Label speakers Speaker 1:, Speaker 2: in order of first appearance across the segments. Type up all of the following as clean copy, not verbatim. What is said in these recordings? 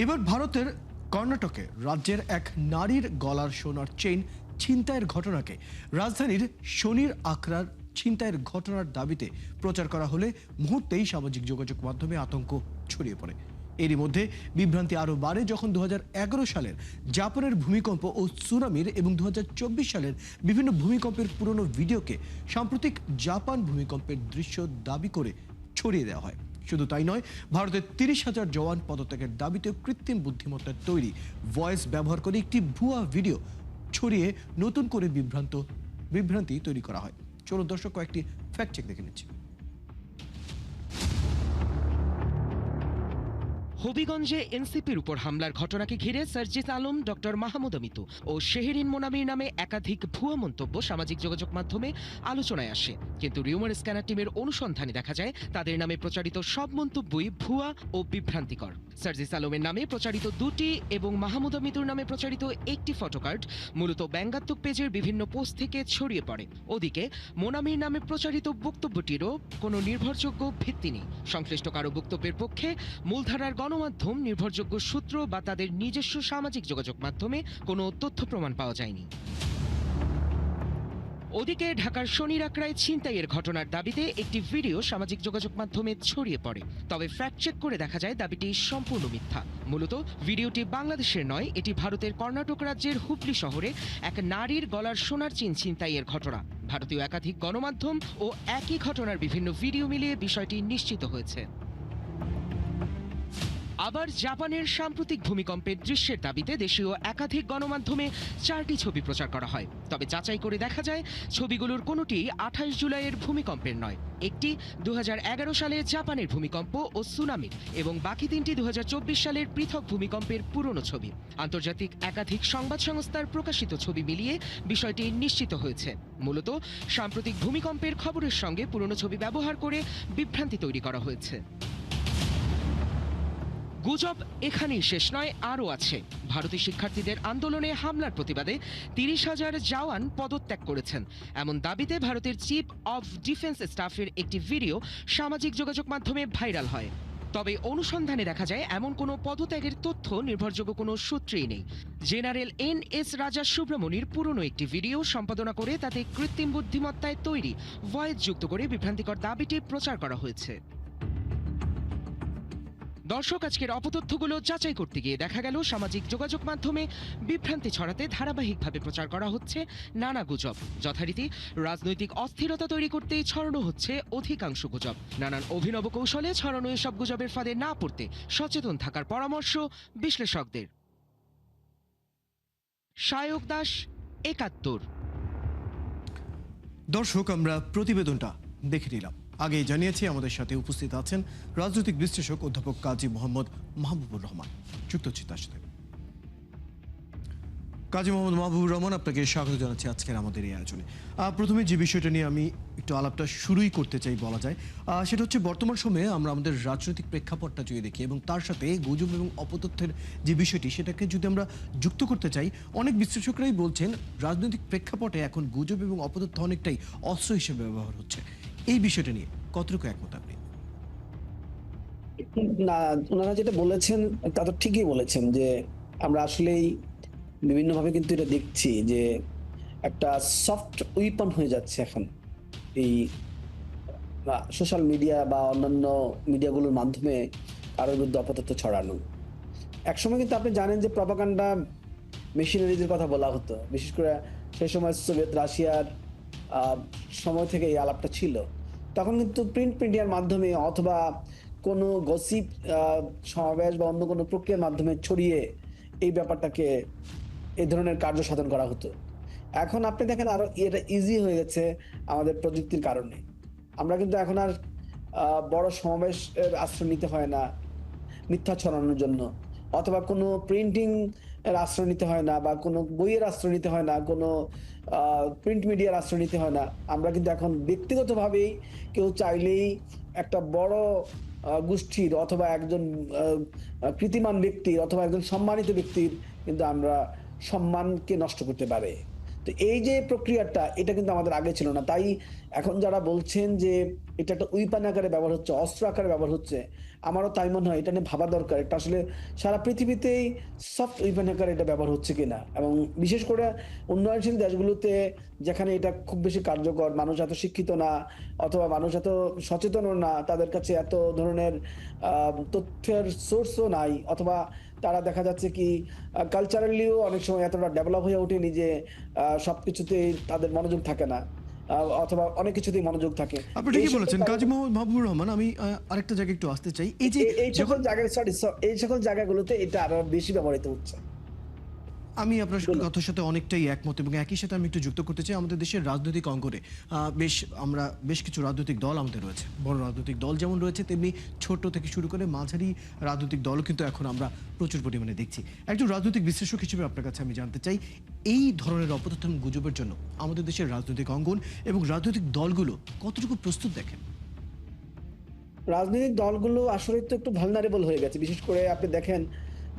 Speaker 1: এবার ভারতের কর্ণাটকে রাজ্যের এক নারীর গলার সোনার চেইন ছিনতাইয়ের ঘটনাকে রাজধানীর শনির আখড়ার ছিনতাইয়ের ঘটনার দাবিতে প্রচার করা হলে মুহূর্তেই সামাজিক যোগাযোগ মাধ্যমে আতঙ্ক ছড়িয়ে পড়ে। এরই মধ্যে বিভ্রান্তি আরও বাড়ে যখন 2011 সালের জাপানের ভূমিকম্প ও সুনামির এবং 2024 সালের বিভিন্ন ভূমিকম্পের পুরনো ভিডিওকে সাম্প্রতিক জাপান ভূমিকম্পের দৃশ্য দাবি করে ছড়িয়ে দেওয়া হয়। শুধু তাই নয়, ভারতের 30,000 জওয়ান পদত্যাগের দাবিতে কৃত্রিম বুদ্ধিমত্তার তৈরি ভয়েস ব্যবহার করে একটি ভুয়া ভিডিও ছড়িয়ে নতুন করে বিভ্রান্তি তৈরি করা হয়। চলুন দর্শক কয়েকটি ফ্যাক্ট চেক দেখে নিচ্ছি।
Speaker 2: হবিগঞ্জে এনসিপির উপর হামলার ঘটনাকে ঘিরে সার্জিস আলম, ডক্টর মাহমুদ আমিতু ও শেহরিন মোনামির নামে একাধিক ভুয়া মন্তব্য সামাজিক যোগাযোগ মাধ্যমে আলোচনায় আসে। কিন্তু রিউমার স্ক্যানার টিমের অনুসন্ধানে দেখা যায় তাদের নামে প্রচারিত সব মন্তব্যই ভুয়া ও বিভ্রান্তিকর। সার্জিস আলমের নামে প্রচারিত 2টি এবং মাহমুদ আমিতুর নামে প্রচারিত একটি ফটোকার্ড মূলত ব্যঙ্গাত্মক পেজের বিভিন্ন পোস্ট থেকে ছড়িয়ে পড়ে। ওদিকে মোনামির নামে প্রচারিত বক্তব্যটিরও কোনো নির্ভরযোগ্য ভিত্তি নেই। সংশ্লিষ্ট কারো বক্তব্যের পক্ষে মূলধারার গণমাধ্যম, নির্ভরযোগ্য সূত্র বা তাদের নিজস্ব সামাজিক যোগাযোগ মাধ্যমে কোনো তথ্য প্রমাণ পাওয়া যায়নি। ওদিকে ঢাকার শনির আখড়ায় ছিনতাইয়ের ঘটনার দাবিতে একটি ভিডিও সামাজিক যোগাযোগ মাধ্যমে ছড়িয়ে পড়ে। তবে ফ্যাক্ট চেক করে দেখা যায় দাবিটি সম্পূর্ণ মিথ্যা। মূলত ভিডিওটি বাংলাদেশের নয়, এটি ভারতের কর্ণাটক রাজ্যের হুগলি শহরে এক নারীর গলার সোনার চেইন ছিনতাইয়ের ঘটনা। ভারতীয় একাধিক গণমাধ্যম ও একই ঘটনার বিভিন্ন ভিডিও মিলিয়ে বিষয়টি নিশ্চিত হয়েছে। আবার জাপানের সাম্প্রতিক ভূমিকম্পের দৃশ্যের দাবিতে দেশীয় একাধিক গণমাধ্যমে 4টি ছবি প্রচার করা হয়। তবে যাচাই করে দেখা যায় ছবিগুলোর কোনোটি 28 জুলাইয়ের ভূমিকম্পের নয়। একটি 2011 সালে জাপানের ভূমিকম্প ও সুনামির এবং বাকি 3টি 2024 সালের পৃথক ভূমিকম্পের পুরনো ছবি। আন্তর্জাতিক একাধিক সংবাদ সংস্থার প্রকাশিত ছবি মিলিয়ে বিষয়টি নিশ্চিত হয়েছে। মূলত সাম্প্রতিক ভূমিকম্পের খবরের সঙ্গে পুরনো ছবি ব্যবহার করে বিভ্রান্তি তৈরি করা হয়েছে। গুজব এখানেই শেষ নয়, আরও আছে। ভারতীয় শিক্ষার্থীদের আন্দোলনে হামলার প্রতিবাদে 30,000 জওয়ান পদত্যাগ করেছেন এমন দাবিতে ভারতের চিফ অব ডিফেন্স স্টাফের একটি ভিডিও সামাজিক যোগাযোগ মাধ্যমে ভাইরাল হয়। তবে অনুসন্ধানে দেখা যায় এমন কোনো পদত্যাগের তথ্য নির্ভরযোগ্য কোনো সূত্রেই নেই। জেনারেল NS রাজা সুব্রমণির পুরনো একটি ভিডিও সম্পাদনা করে তাতে কৃত্রিম বুদ্ধিমত্তায় তৈরি ভয়েস যুক্ত করে বিভ্রান্তিকর দাবিটি প্রচার করা হয়েছে। দর্শক, আজকের অপতথ্যগুলো যাচাই করতে গিয়ে দেখা গেল সামাজিক যোগাযোগ মাধ্যমে বিভ্রান্তি ছড়াতে ধারাবাহিকভাবে প্রচার করা হচ্ছে নানা গুজব। যথারীতি রাজনৈতিক অস্থিরতা তৈরি করতেই ছড়ানো হচ্ছে অধিকাংশ গুজব। নানান অভিনব কৌশলে ছড়ানো এসব গুজবের ফাঁদে না পড়তে সচেতন থাকার পরামর্শ বিশ্লেষকদের। সায়ক দাস, 71।
Speaker 1: দর্শক, আমরা প্রতিবেদনটা দেখে নিলাম। আগেই জানিয়েছি আমাদের সাথে উপস্থিত আছেন রাজনৈতিক বিশ্লেষক অধ্যাপক কাজী মোহাম্মদ মাহবুবুর রহমান। যুক্ত হচ্ছে তার সাথে। কাজী মোহাম্মদ মাহবুবুর রহমান, আপনাকে স্বাগত জানাচ্ছি আজকের আমাদের এই আয়োজনে। প্রথমে যে বিষয়টা নিয়ে আমি একটু আলাপটা শুরুই করতে চাই বলা যায়, সেটা হচ্ছে বর্তমান সময়ে আমরা আমাদের রাজনৈতিক প্রেক্ষাপটটা যদি দেখি এবং তার সাথে গুজব এবং অপতথ্যের যে বিষয়টি সেটাকে যদি আমরা যুক্ত করতে চাই, অনেক বিশ্লেষকরাই বলছেন রাজনৈতিক প্রেক্ষাপটে এখন গুজব এবং অপতথ্য অনেকটাই অস্ত্র হিসেবে ব্যবহার হচ্ছে। এই বিষয়টা নিয়ে কতটুকু একমত আপনি?
Speaker 3: না, ওনারা যেটা বলেছেন তা তো ঠিকই বলেছেন যে আমরা আসলেই বিভিন্নভাবে কিন্তু এটা দেখছি যে একটা সফট উইপন হয়ে যাচ্ছে এখন এই সোশ্যাল মিডিয়া বা অন্যান্য মিডিয়াগুলোর মাধ্যমে কারোর বিরুদ্ধে অপতথ্য ছড়ানো। একসময় কিন্তু আপনি জানেন যে প্রপাগান্ডা মেশিনারিজের কথা বলা হতো, বিশেষ করে সেই সময় সোভিয়েত রাশিয়ার সময় থেকে এই আলাপটা ছিল। তখন কিন্তু প্রিন্ট মিডিয়ার মাধ্যমে অথবা কোনো গসিপ সমাবেশ বা অন্য কোনো প্রক্রিয়ার মাধ্যমে ছড়িয়ে এই ব্যাপারটাকে এই ধরনের কার্য সাধন করা হতো। এখন আপনি দেখেন আরো এটা ইজি হয়ে গেছে আমাদের প্রযুক্তির কারণে। আমরা কিন্তু এখন আর বড় সমাবেশের আশ্রয় নিতে হয় না মিথ্যা ছড়ানোর জন্য, অথবা কোনো প্রিন্টিং এর আশ্রয় নিতে হয় না, বা কোনো বইয়ের আশ্রয় নিতে হয় না, কোনো প্রিন্ট মিডিয়ার আশ্রয় নিতে হয় না। আমরা কিন্তু এখন ব্যক্তিগতভাবেই কেউ চাইলেই একটা বড় গোষ্ঠীর অথবা একজন কৃতিমান ব্যক্তির অথবা একজন সম্মানিত ব্যক্তির কিন্তু আমরা সম্মানকে নষ্ট করতে পারে। তো এই যে প্রক্রিয়াটা, এটা কিন্তু আমাদের আগে ছিল না। তাই এখন যারা বলছেন যে এটা একটা উইপান আকারে ব্যবহার হচ্ছে, অস্ত্র আকারে ব্যবহার হচ্ছে, আমারও তাই মনে হয় এটা নিয়ে ভাবা দরকার। এটা আসলে সারা পৃথিবীতেই সফট উইপান আকারে এটা ব্যবহার হচ্ছে কিনা, এবং বিশেষ করে উন্নয়নশীল দেশগুলোতে যেখানে এটা খুব বেশি কার্যকর, মানুষ এত শিক্ষিত না অথবা মানুষ এত সচেতনও না, তাদের কাছে এত ধরনের তথ্যের সোর্সও নাই, অথবা তারা দেখা যাচ্ছে কি কালচারালিও অনেক সময় এতটা ডেভেলপ হয়ে ওঠেনি যে সবকিছুতেই তাদের মনোযোগ থাকে না, অথবা অনেক কিছুতেই মনোযোগ থাকে।
Speaker 1: আপনি
Speaker 3: এই
Speaker 1: ঠিকই
Speaker 3: সকল
Speaker 1: বলেছেন
Speaker 3: জায়গা-
Speaker 1: কাজী মোহাম্মদ মাহবুবুর রহমান। আমি আরেকটা জায়গায় একটু আসতে চাই। এই যে
Speaker 3: এই সকল জায়গায়, এই সকল জায়গাগুলোতে এটা আরো বেশি ব্যবহৃত হচ্ছে।
Speaker 1: আমি আপনার
Speaker 3: বলুন।
Speaker 1: কথার সাথে অনেকটাই একমত, এবং একই সাথে আমি একটু যুক্ত করতে চাই আমাদের দেশের রাজনৈতিক অঙ্গনে বেশ কিছু রাজনৈতিক দল আমাদের রয়েছে। বড় রাজনৈতিক দল যেমন রয়েছে, তেমনি ছোট থেকে শুরু করে মাঝারি রাজনৈতিক দলও কিন্তু এখন আমরা প্রচুর পরিমাণে দেখছি। একজন রাজনৈতিক বিশ্লেষক হিসেবে আপনার কাছে আমি জানতে চাই, এই ধরনের অপতথ্য এবং গুজবের জন্য আমাদের দেশের রাজনৈতিক অঙ্গন এবং রাজনৈতিক দলগুলো কতটুকু প্রস্তুত দেখেন?
Speaker 3: রাজনৈতিক দলগুলো আসলে তো একটু ভালনারেবল হয়ে গেছে। বিশেষ করে আপনি দেখেন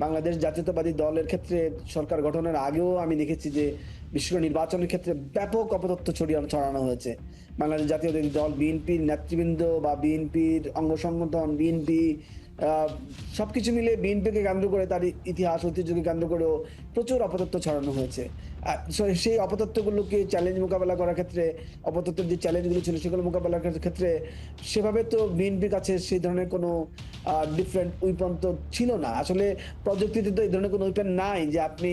Speaker 3: বাংলাদেশ জাতীয়তাবাদী দলের ক্ষেত্রে সরকার গঠনের আগেও আমি দেখেছি যে বিশেষ করে নির্বাচনের ক্ষেত্রে ব্যাপক অপতথ্য ছড়ানো হয়েছে। বাংলাদেশ জাতীয়তাবাদী দল, বিএনপির নেতৃবৃন্দ বা বিএনপির অঙ্গ সংগঠন, বিএনপি সবকিছু মিলে বিএনপিকে কেন্দ্র করে, তার ইতিহাস ঐতিহ্যকে কেন্দ্র করেও প্রচুর অপতথ্য ছড়ানো হয়েছে। সেই অপতথ্যগুলোকে চ্যালেঞ্জ মোকাবেলা করার ক্ষেত্রে, অপতথ্যের যে চ্যালেঞ্জগুলো ছিল সেগুলো মোকাবেলার ক্ষেত্রে সেভাবে তো বিএনপির কাছে সেই ধরনের কোনো ডিফারেন্ট উইপন তো ছিল না। আসলে প্রযুক্তিতে তো এই ধরনের কোনো উইপন নাই যে আপনি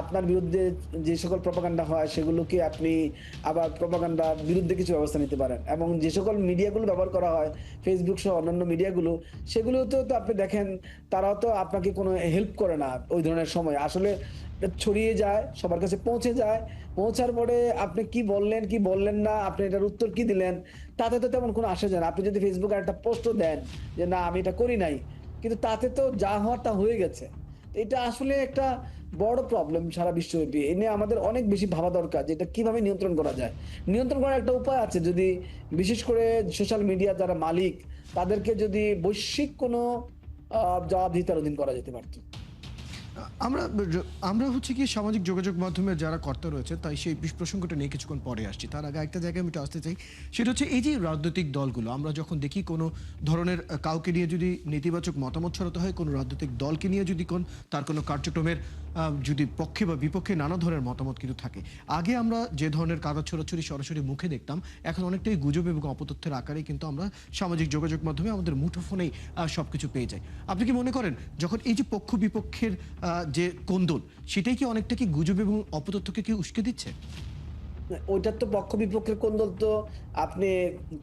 Speaker 3: আপনার বিরুদ্ধে যে সকল প্রপাগান্ডা হয় সেগুলোকে আপনি আবার প্রপাগান্ডার বিরুদ্ধে কিছু ব্যবস্থা নিতে পারেন। এবং যে সকল মিডিয়াগুলো ব্যবহার করা হয়, ফেসবুক সহ অন্যান্য মিডিয়াগুলো, সেগুলোতেও তো আপনি দেখেন তারাও তো আপনাকে কোনো হেল্প করে না ওই ধরনের সময়। আসলে ছড়িয়ে যায়, সবার কাছে পৌঁছে যায়। পৌঁছার পরে আপনি কি বললেন, কি বললেন না, আপনি এটার উত্তর কি দিলেন, তাতে তো তেমন কোনো আসে যায় না। আপনি যদি ফেসবুকে একটা পোস্টও দেন যে না আমি এটা করি নাই, কিন্তু তাতে তো যা হওয়ার তা হয়ে গেছে। তো এটা আসলে একটা বড় প্রবলেম সারা বিশ্বব্যাপী। এ নিয়ে আমাদের অনেক বেশি ভাবা দরকার যে এটা কিভাবে নিয়ন্ত্রণ করা যায়। নিয়ন্ত্রণ করার একটা উপায় আছে, যদি বিশেষ করে সোশ্যাল মিডিয়া যারা মালিক তাদেরকে যদি বৈশ্বিক কোনো জবাবদিহিতার অধীন করা যেতে পারত।
Speaker 1: আমরা আমরা হচ্ছে কি সামাজিক যোগাযোগ মাধ্যমে যারা কর্তা রয়েছে, তাই সেই প্রসঙ্গটা নিয়ে কিছুক্ষণ পরে আসছি। তার আগে একটা জায়গায় আমি একটু আসতে চাই, সেটা হচ্ছে এই যে রাজনৈতিক দলগুলো, আমরা যখন দেখি কোনো ধরনের কাউকে নিয়ে যদি নেতিবাচক মতামত ছড়াতে হয়, কোনো রাজনৈতিক দলকে নিয়ে যদি তার কোনো কার্যক্রমের যদি পক্ষে বা বিপক্ষে নানা ধরনের মতামত কিন্তু থাকে। আগে আমরা যে ধরনের কাদা ছোড়াছড়ি সরাসরি মুখে দেখতাম, এখন অনেকটাই গুজব এবং অপতথ্যের আকারে কিন্তু আমরা সামাজিক যোগাযোগ মাধ্যমে আমাদের মুঠোফোনেই সবকিছু পেয়ে যাই। আপনি কি মনে করেন যখন এই যে পক্ষ বিপক্ষের যে কোন্দল, সেটাই কি অনেকটা কি গুজব এবং অপতথ্যকে কি উস্কে দিচ্ছে?
Speaker 3: ওইটার তো পক্ষ বিপক্ষের কোন্দল তো আপনি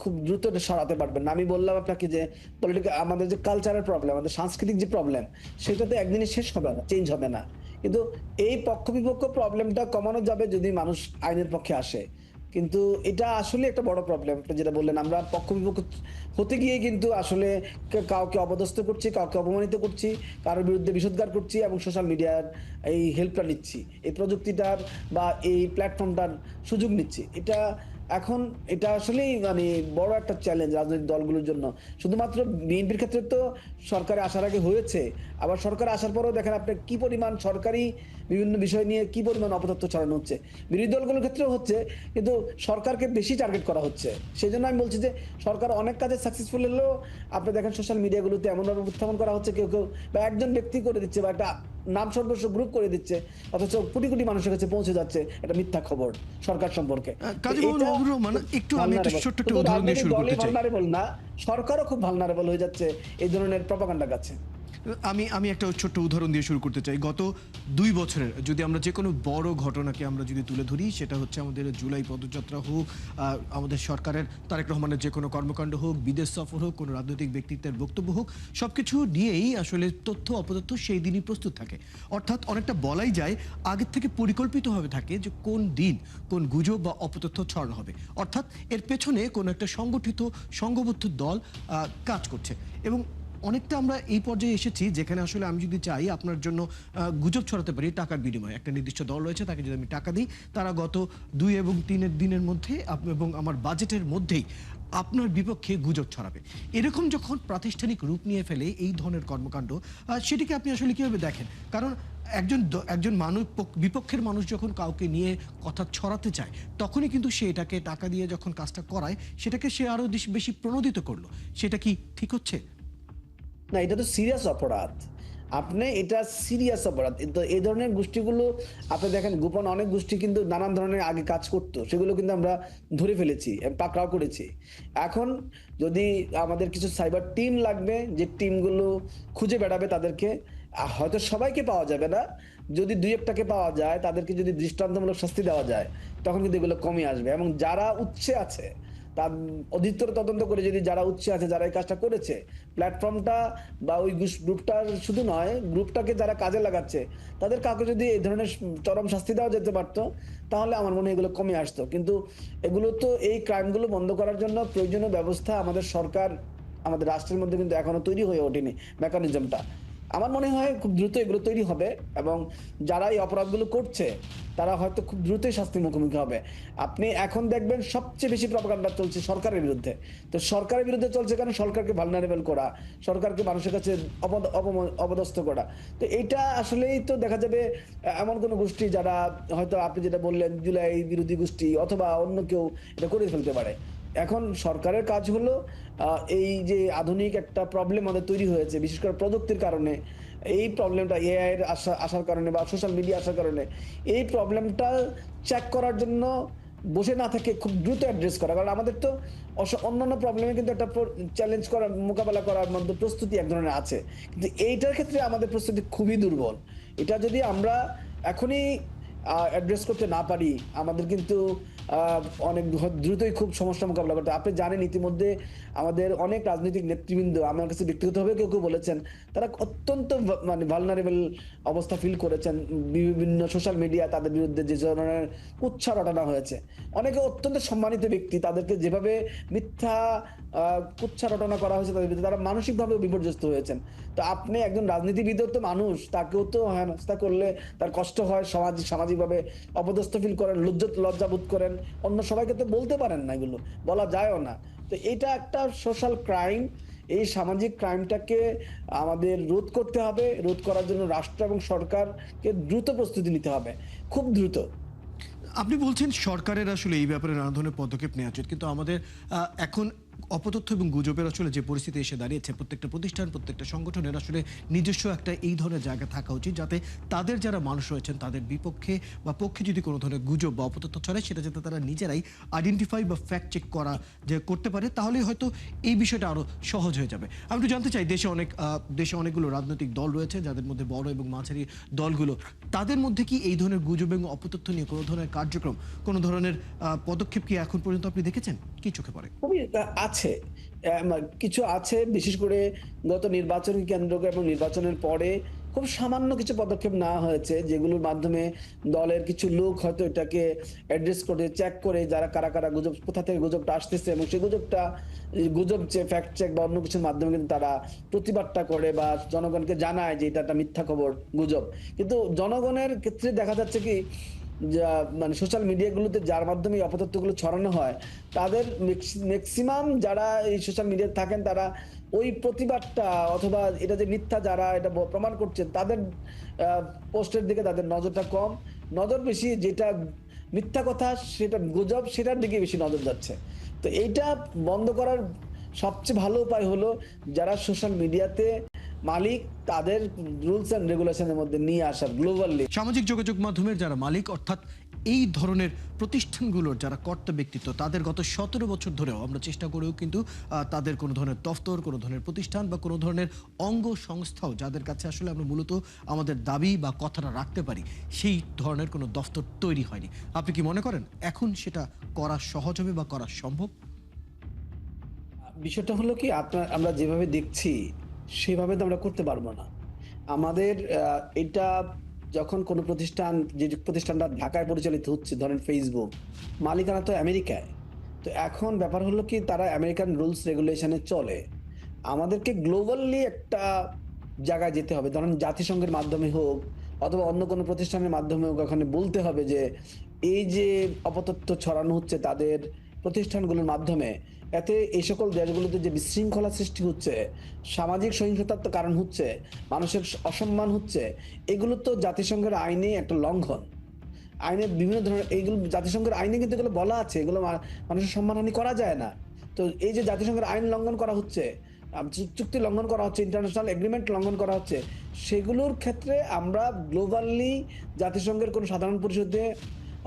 Speaker 3: খুব দ্রুত এটা সরাতে পারবেন না। আমি বললাম আপনাকে যে পলিটিক্যাল, আমাদের যে কালচারাল প্রবলেম, আমাদের সাংস্কৃতিক যে প্রবলেম, সেটা তো একদিনে শেষ হবে না, চেঞ্জ হবে না। কিন্তু এই পক্ষ বিপক্ষ প্রবলেমটা কমানো যাবে যদি মানুষ আইনের পক্ষে আসে। কিন্তু এটা আসলে একটা বড় প্রবলেম। আপনি যেটা বললেন, আমরা পক্ষ বিপক্ষ হতে গিয়ে কিন্তু আসলে কাউকে অপদস্থ করছি, কাউকে অপমানিত করছি, কারোর বিরুদ্ধে বিষোদ্গার করছি, এবং সোশ্যাল মিডিয়ার এই হেল্পটা নিচ্ছি, এই প্রযুক্তিটার বা এই প্ল্যাটফর্মটার সুযোগ নিচ্ছি। এটা আসলেই মানে বড় একটা চ্যালেঞ্জ রাজনৈতিক দলগুলোর জন্য। শুধুমাত্র বিএনপির ক্ষেত্রে তো সরকারে আসার আগে হয়েছে, আবার সরকারে আসার পরেও দেখেন আপনি কি পরিমাণ সরকারি বিভিন্ন বিষয় নিয়ে কি পরিমাণ অপতথ্য ছড়ানো হচ্ছে। বিরোধী দলগুলোর ক্ষেত্রেও হচ্ছে, কিন্তু সরকারকে বেশি টার্গেট করা হচ্ছে। সেই জন্য আমি বলছি যে সরকার অনেক কাজে সাকসেসফুল হলেও আপনি দেখেন সোশ্যাল মিডিয়াগুলোতে এমনভাবে উত্থাপন করা হচ্ছে, কেউ কেউ বা একজন ব্যক্তি করে দিচ্ছে বা একটা নাম সর্বস্ব গ্রুপ করে দিচ্ছে, অথচ কোটি কোটি মানুষের কাছে পৌঁছে যাচ্ছে এটা মিথ্যা খবর সরকার সম্পর্কে।
Speaker 1: কাজী মোহাম্মদ মাহবুবুর রহমান, একটু আমি একটা ছোট্ট একটা উদাহরণ দিয়ে শুরু করতে চাই।
Speaker 3: ভালনারেবল না, সরকারও খুব ভালনারেবল হয়ে যাচ্ছে এই ধরনের প্রপাগান্ডার কাছে।
Speaker 1: আমি একটা ছোট্ট উদাহরণ দিয়ে শুরু করতে চাই। গত 2 বছরের যদি আমরা যে কোনো বড় ঘটনাকে আমরা যদি তুলে ধরি, সেটা হচ্ছে আমাদের জুলাই পদযাত্রা হোক, আমাদের সরকারের তারেক রহমানের যে কোনো কর্মকাণ্ড হোক, বিদেশ সফর হোক, কোনো রাজনৈতিক ব্যক্তিত্বের বক্তব্য হোক, সবকিছু নিয়েই আসলে তথ্য অপতথ্য সেই দিনই প্রস্তুত থাকে। অর্থাৎ অনেকটা বলাই যায় আগের থেকে পরিকল্পিতভাবে থাকে যে কোন দিন কোন গুজব বা অপতথ্য ছড়ানো হবে। অর্থাৎ এর পেছনে কোনো একটা সংগঠিত সংঘবদ্ধ দল কাজ করছে। এবং অনেকটা আমরা এই পর্যায়ে এসেছি যেখানে আসলে আমি যদি চাই আপনার জন্য গুজব ছড়াতে পারি টাকার বিনিময়ে, একটা নির্দিষ্ট দল রয়েছে, তাকে যদি আমি টাকা দিই, তারা গত 2 এবং 3 দিনের মধ্যে এবং আমার বাজেটের মধ্যেই আপনার বিপক্ষে গুজব ছড়াবে। এরকম যখন প্রাতিষ্ঠানিক রূপ নিয়ে ফেলে এই ধরনের কর্মকাণ্ড, সেটিকে আপনি আসলে কিভাবে দেখেন? কারণ একজন মানুষ বিপক্ষের মানুষ যখন কাউকে নিয়ে কথা ছড়াতে চায়, তখনই কিন্তু সে এটাকে টাকা দিয়ে যখন কাজটা করায়, সেটাকে সে আরো বেশি প্রণোদিত করলো। সেটা কি ঠিক হচ্ছে?
Speaker 3: না, এটা তো সিরিয়াস অপরাধ। আপনি এটা সিরিয়াস অপরাধ। তো এই ধরনের গোষ্ঠীগুলো আপনি দেখেন, গোপন অনেক গোষ্ঠী কিন্তু নানান ধরনের আগে কাজ করতো, সেগুলো কিন্তু আমরা ধরে ফেলেছি, পাকড়াও করেছি। এখন যদি আমাদের কিছু সাইবার টিম লাগবে, যে টিমগুলো খুঁজে বেড়াবে তাদেরকে, হয়তো সবাইকে পাওয়া যাবে না, যদি দুই একটাকে পাওয়া যায়, তাদেরকে যদি দৃষ্টান্তমূলক শাস্তি দেওয়া যায়, তখন কিন্তু এগুলো কমে আসবে। এবং যারা উৎসে আছে, তার অধিকতর তদন্ত করে যদি যারা উৎসে আছে, যারা এই কাজটা করেছে, প্ল্যাটফর্মটা বা ওই গ্রুপটার শুধু নয়, গ্রুপটাকে যারা কাজে লাগাচ্ছে, তাদের কাউকে যদি এই ধরনের চরম শাস্তি দেওয়া যেতে পারতো, তাহলে আমার মনে হয় এগুলো কমে আসতো। কিন্তু এগুলো তো, এই ক্রাইমগুলো বন্ধ করার জন্য প্রয়োজনীয় ব্যবস্থা আমাদের সরকার, আমাদের রাষ্ট্রের মধ্যে কিন্তু এখনো তৈরি হয়ে ওঠেনি মেকানিজমটা। আমার মনে হয় খুব দ্রুত এগুলো তৈরি হবে, এবং যারা এই অপরাধগুলো করছে তারা হয়তো খুব দ্রুতই শাস্তির মুখোমুখি হবে। আপনি এখন দেখবেন সবচেয়ে বেশি প্রপাগান্ডা চলছে সরকারের বিরুদ্ধে। তো সরকারের বিরুদ্ধে চলছে কারণ সরকারকে ভালনারেবল করা, সরকারকে মানুষের কাছে অপদস্থ করা। তো এইটা আসলেই তো দেখা যাবে এমন কোনো গোষ্ঠী যারা হয়তো আপনি যেটা বললেন জুলাই বিরোধী গোষ্ঠী অথবা অন্য কেউ এটা করে ফেলতে পারে। এখন সরকারের কাজ হলো এই যে আধুনিক একটা প্রবলেম আমাদের তৈরি হয়েছে, বিশেষ করে প্রযুক্তির কারণে, এই প্রবলেমটা এআই এর আসার কারণে বা সোশ্যাল মিডিয়া আসার কারণে, এই প্রবলেমটা চেক করার জন্য বসে না থেকে খুব দ্রুত অ্যাড্রেস করা। কারণ আমাদের তো অন্যান্য প্রবলেমে কিন্তু একটা চ্যালেঞ্জ করার, মোকাবেলা করার মধ্যে প্রস্তুতি এক ধরনের আছে, কিন্তু এইটার ক্ষেত্রে আমাদের প্রস্তুতি খুবই দুর্বল। এটা যদি আমরা এখনই অ্যাড্রেস করতে না পারি, আমাদের কিন্তু অনেক দ্রুতই খুব সমস্যার মোকাবিলা করতে। আপনি জানেন ইতিমধ্যে আমাদের অনেক রাজনৈতিক নেতৃবৃন্দ আমার কাছে ব্যক্তিগতভাবে কেউ কেউ বলেছেন, তারা অত্যন্ত মানে ভালনারেবল অবস্থা ফিল করেছেন। বিভিন্ন সোশ্যাল মিডিয়া তাদের বিরুদ্ধে যে ধরনের কুৎসা রটানো হয়েছে, অনেকে অত্যন্ত সম্মানিত ব্যক্তি, তাদেরকে যেভাবে মিথ্যা কুৎসা রটনা করা হয়েছে তাদের বিরুদ্ধে, তারা মানসিকভাবে বিপর্যস্ত হয়েছেন। তো আপনি একজন রাজনীতিবিদও তো মানুষ, তাকেও তো হেনস্থা করলে তার কষ্ট হয়, সামাজিকভাবে অপদস্থ ফিল করেন, লজ্জাবোধ করেন, অন্য সবাইকে তো বলতে পারেন না, এগুলো বলা যায়ও না। তো এটা একটা সোশ্যাল ক্রাইম। এই সামাজিক ক্রাইমটাকে আমাদের রোধ করতে হবে। রোধ করার জন্য রাষ্ট্র এবং সরকারকে দ্রুত প্রস্তুতি নিতে হবে, খুব দ্রুত।
Speaker 1: আপনি বলছেন সরকারের আসলে এই ব্যাপারে নানা ধরনের পদক্ষেপ নেওয়া উচিত, কিন্তু আমাদের এখন অপতথ্য এবং গুজবের আসলে যে পরিস্থিতি এসে দাঁড়িয়েছে, প্রত্যেকটা প্রতিষ্ঠান, প্রত্যেকটা সংগঠনের আসলে নিজস্ব একটা এই ধরনের জায়গা থাকা উচিত, যাতে তাদের যারা মানুষ রয়েছেন তাদের বিপক্ষে বা পক্ষে যদি কোনো ধরনের গুজব বা অপতথ্য ছড়ায়, সেটা যাতে তারা নিজেরাই আইডেন্টিফাই বা ফ্যাক্ট চেক করা যে করতে পারে, তাহলেই হয়তো এই বিষয়টা আরও সহজ হয়ে যাবে। আমি একটু জানতে চাই, দেশে অনেকগুলো রাজনৈতিক দল রয়েছে, যাদের মধ্যে বড় এবং মাঝারি দলগুলো, তাদের মধ্যে কি এই ধরনের গুজব এবং অপতথ্য নিয়ে কোনো ধরনের কার্যক্রম, কোনো ধরনের পদক্ষেপ কি এখন পর্যন্ত আপনি দেখেছেন? কি চোখে পড়ে?
Speaker 3: খুবই আছে, কিছু আছে, বিশেষ করে গত নির্বাচনকে কেন্দ্র করে এবং নির্বাচনের পরে খুব সামান্য কিছু পদক্ষেপ নেওয়া হয়েছে, যেগুলোর মাধ্যমে দলের কিছু লোক হয়তো এটাকে অ্যাড্রেস করে, চেক করে, যারা কারা কারা গুজব, কোথা থেকে গুজবটা আসতেছে, এবং সেই গুজবটা, গুজব ফ্যাক্ট চেক বা অন্য কিছুর মাধ্যমে কিন্তু তারা প্রতিবাদটা করে বা জনগণকে জানায় যে এটা একটা মিথ্যা খবর, গুজব। কিন্তু জনগণের ক্ষেত্রে দেখা যাচ্ছে কি, যা মানে সোশ্যাল মিডিয়াগুলোতে যার মাধ্যমে এই অপতথ্যগুলো ছড়ানো হয়, তাদের ম্যাক্সিমাম যারা এই সোশ্যাল মিডিয়াতে থাকেন, তারা ওই প্রতিবাদটা অথবা এটা যে মিথ্যা, যারা এটা প্রমাণ করছেন, তাদের পোস্টের দিকে তাদের নজরটা কম, নজর বেশি যেটা মিথ্যা কথা, সেটা গুজব, সেটার দিকে বেশি নজর যাচ্ছে। তো এইটা বন্ধ করার সবচেয়ে ভালো উপায় হলো যারা সোশ্যাল মিডিয়াতে মালিক, তাদের রুলস এন্ড রেগুলেশনের মধ্যে নিয়ে আসা গ্লোবালি।
Speaker 1: সামাজিক যোগাযোগ মাধ্যমের যারা মালিক, অর্থাৎ এই ধরনের প্রতিষ্ঠানগুলোর যারা কর্তা ব্যক্তিত্ব, তাদের গত 17 বছর ধরেও আমরা চেষ্টা করেও কিন্তু তাদের কোনো ধরনের দফতর, কোনো ধরনের প্রতিষ্ঠান বা কোনো ধরনের অঙ্গ সংস্থাও, যাদের কাছে আসলে আমরা মূলত আমাদের দাবি বা কথাটা রাখতে পারি, সেই ধরনের কোনো দফতর তৈরি হয়নি। আপনি কি মনে করেন এখন সেটা করা সহজ হবে বা করা সম্ভব?
Speaker 3: বিষয়টা হলো কি, আমরা যেভাবে দেখছি সেভাবে তো আমরা করতে পারবো না। আমাদের এটা যখন কোনো প্রতিষ্ঠান, যে প্রতিষ্ঠানটা ঢাকায় পরিচালিত হচ্ছে, ধরেন ফেসবুক, মালিকানা তো আমেরিকায়। তো এখন ব্যাপার হলো কি, তারা আমেরিকান রুলস রেগুলেশনে চলে। আমাদেরকে গ্লোবালি একটা জায়গায় যেতে হবে, ধরেন জাতিসংঘের মাধ্যমে হোক অথবা অন্য কোনো প্রতিষ্ঠানের মাধ্যমে হোক, ওখানে বলতে হবে যে এই যে অপতথ্য ছড়ানো হচ্ছে তাদের প্রতিষ্ঠানগুলোর মাধ্যমে, এতে এই সকল দেশগুলোতে যে বিশৃঙ্খলা সৃষ্টি হচ্ছে, সামাজিক সহিংসতার তো কারণ হচ্ছে, মানুষের অসম্মান হচ্ছে, এগুলো তো জাতিসংঘের আইনে একটা লঙ্ঘন। আইনে বিভিন্ন ধরনের এইগুলো জাতিসংঘের আইনে কিন্তু এগুলো বলা আছে, এগুলো মানুষের সম্মানহানি করা যায় না। তো এই যে জাতিসংঘের আইন লঙ্ঘন করা হচ্ছে, চুক্তি লঙ্ঘন করা হচ্ছে, ইন্টারন্যাশনাল এগ্রিমেন্ট লঙ্ঘন করা হচ্ছে, সেগুলোর ক্ষেত্রে আমরা গ্লোবালি জাতিসংঘের কোনো সাধারণ পরিষদে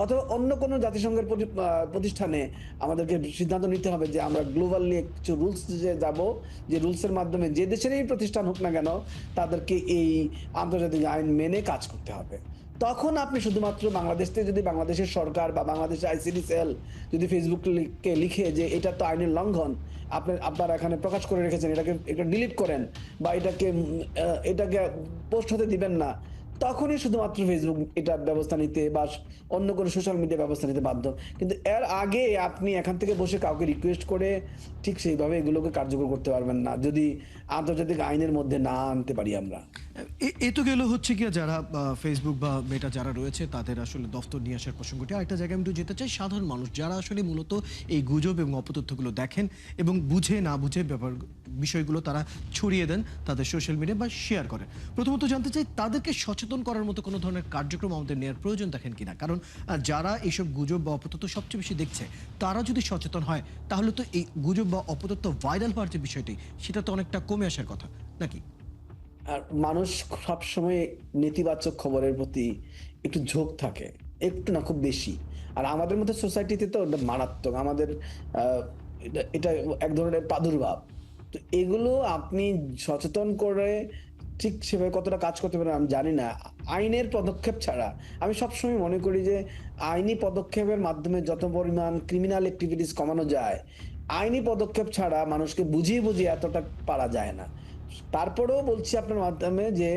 Speaker 3: অথবা অন্য কোনো জাতিসংঘের প্রতিষ্ঠানে আমাদেরকে সিদ্ধান্ত নিতে হবে যে আমরা গ্লোবালি কিছু রুলস যে যাব, যে রুলসের মাধ্যমে যে দেশেরই প্রতিষ্ঠান হোক না কেন তাদেরকে এই আন্তর্জাতিক আইন মেনে কাজ করতে হবে। তখন আপনি শুধুমাত্র বাংলাদেশ থেকে যদি বাংলাদেশের সরকার বা বাংলাদেশের আইসিডি সেল যদি ফেসবুকে লিখে যে এটা তো আইনের লঙ্ঘন, আপনারা এখানে প্রকাশ করে রেখেছেন, এটা ডিলিট করেন বা এটাকে পোস্ট হতে দিবেন না, তখনই শুধুমাত্র ফেসবুক এটা ব্যবস্থা নিতে বা অন্য কোনো সোশ্যাল মিডিয়া ব্যবস্থা নিতে বাধ্য। কিন্তু এর আগে আপনি এখান থেকে বসে কাউকে রিকোয়েস্ট করে ঠিক সেইভাবে এগুলোকে কার্যকর করতে পারবেন না, যদি আন্তর্জাতিক আইনের মধ্যে না আনতে পারি আমরা।
Speaker 1: এ তো গেল হচ্ছে কি যারা ফেসবুক বা মেটা যারা রয়েছে তাদের আসলে দফতর নিয়ে আসার প্রসঙ্গটি। আরেকটা জায়গায় আমি একটু যেতে চাই, সাধারণ মানুষ যারা আসলে মূলত এই গুজব এবং অপতথ্যগুলো দেখেন এবং বুঝে না বুঝে বিষয়গুলো তারা ছড়িয়ে দেন তাদের সোশ্যাল মিডিয়া বা শেয়ার করেন। প্রথমত জানতে চাই তাদেরকে সচেতন করার মতো কোনো ধরনের কার্যক্রম আমাদের নেওয়ার প্রয়োজন দেখেন কিনা, কারণ যারা এইসব গুজব বা অপতথ্য সবচেয়ে বেশি দেখছে তারা যদি সচেতন হয় তাহলে তো এই গুজব বা অপতথ্য ভাইরাল হওয়ার যে বিষয়টি সেটা তো অনেকটা কমে আসার কথা নাকি?
Speaker 3: আর মানুষ সবসময় নেতিবাচক খবরের প্রতি একটু ঝোঁক থাকে, একটু না খুব বেশি। আর আমাদের মধ্যে সোসাইটিতে তো এটা মারাত্মক, আমাদের এটা এক ধরনের প্রাদুর্ভাব। তো এগুলো আপনি সচেতন করে ঠিক সেভাবে কতটা কাজ করতে পারেন আমি জানি না। আইনের পদক্ষেপ ছাড়া আমি সবসময় মনে করি যে আইনি পদক্ষেপের মাধ্যমে যত পরিমাণ ক্রিমিনাল অ্যাক্টিভিটিস কমানো যায়, আইনি পদক্ষেপ ছাড়া মানুষকে বুঝিয়ে বুঝিয়ে এতটা পারা যায় না। তারপরেও বলছি আপনার মাধ্যমে যে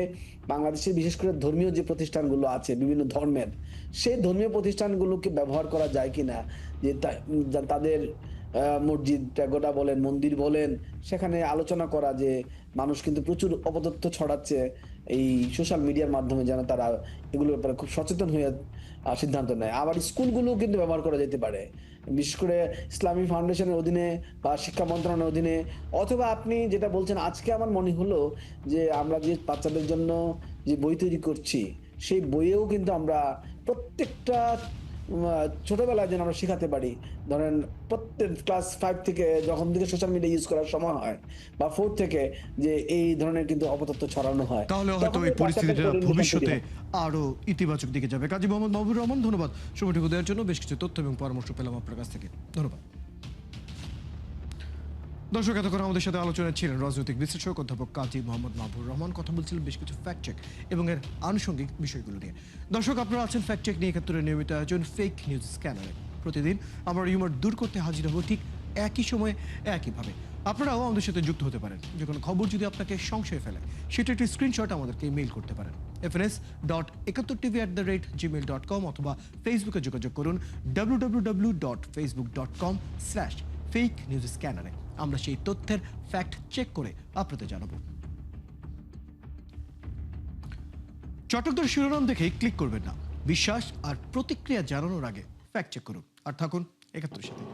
Speaker 3: বাংলাদেশে বিশেষ করে ধর্মীয় যে প্রতিষ্ঠানগুলো আছে বিভিন্ন ধর্মের, সেই ধর্মীয় প্রতিষ্ঠানগুলোকে ব্যবহার করা যায় কিনা, যে তাদের মসজিদ প্যাগোডা বলেন, মন্দির বলেন, সেখানে আলোচনা করা যে মানুষ কিন্তু প্রচুর অপতথ্য ছড়াচ্ছে এই সোশ্যাল মিডিয়ার মাধ্যমে, যেন তারা এগুলোর ব্যাপারে খুব সচেতন হয়ে সিদ্ধান্ত নেয়। আবার স্কুলগুলো কিন্তু ব্যবহার করা যেতে পারে, বিশেষ করে ইসলামী ফাউন্ডেশনের অধীনে বা শিক্ষা মন্ত্রণালয়ের অধীনে। অথবা আপনি যেটা বলছেন, আজকে আমার মনে হলো যে আমরা যে বাচ্চাদের জন্য যে বই তৈরি করছি, সেই বইয়েও কিন্তু আমরা প্রত্যেকটা ছোটবেলায় যেন আমরা শেখাতে পারি। ধরেন প্রত্যেক ক্লাস 5 থেকে যখন থেকে সোশ্যাল মিডিয়া ইউজ করার সময় হয় বা 4 থেকে, যে এই ধরনের কিন্তু অপতথ্য ছড়ানো হয়,
Speaker 1: তাহলে হয়তো এই পরিস্থিতিটা ভবিষ্যতে আরো ইতিবাচক দিকে যাবে। কাজী মোহাম্মদ মাহবুবুর রহমান, ধন্যবাদ সময়টুকু দেওয়ার জন্য। বেশ কিছু তথ্য এবং পরামর্শ পেলাম আপনার কাছ থেকে, ধন্যবাদ। দর্শক, এতক্ষণ আমাদের সাথে আলোচনায় ছিলেন রাজনৈতিক বিশ্লেষক অধ্যাপক কাজী মোহাম্মদ মাহবুবুর রহমান। কথা বলছিলেন বেশ কিছু ফ্যাক্ট চেক এবং এর আনুষঙ্গিক বিষয়গুলো নিয়ে। দর্শক, আপনারা আছেন ফ্যাক্ট চেক নিয়ে ৭১-এর নিয়মিত আয়োজন ফেক নিউজ স্ক্যানারে। প্রতিদিন আমরা রিউমার দূর করতে হাজির হব ঠিক একই সময়ে একইভাবে। আপনারাও আমাদের সাথে যুক্ত হতে পারেন। যে কোনো খবর যদি আপনাকে সংশয় ফেলে সেটা একটি স্ক্রিনশট আমাদেরকে মেইল করতে পারেন fns.71tv@gmail.com অথবা ফেসবুকে যোগাযোগ করুন www.facebook.com/fake news scanner। আমরা সেই তথ্যের ফ্যাক্ট চেক করে আপনাদের জানাবো। চটকদার শিরোনাম দেখে ক্লিক করবেন না, বিশ্বাস আর প্রতিক্রিয়া জানানোর আগে ফ্যাক্ট চেক করুন। আর থাকুন ৭১-এর সাথে।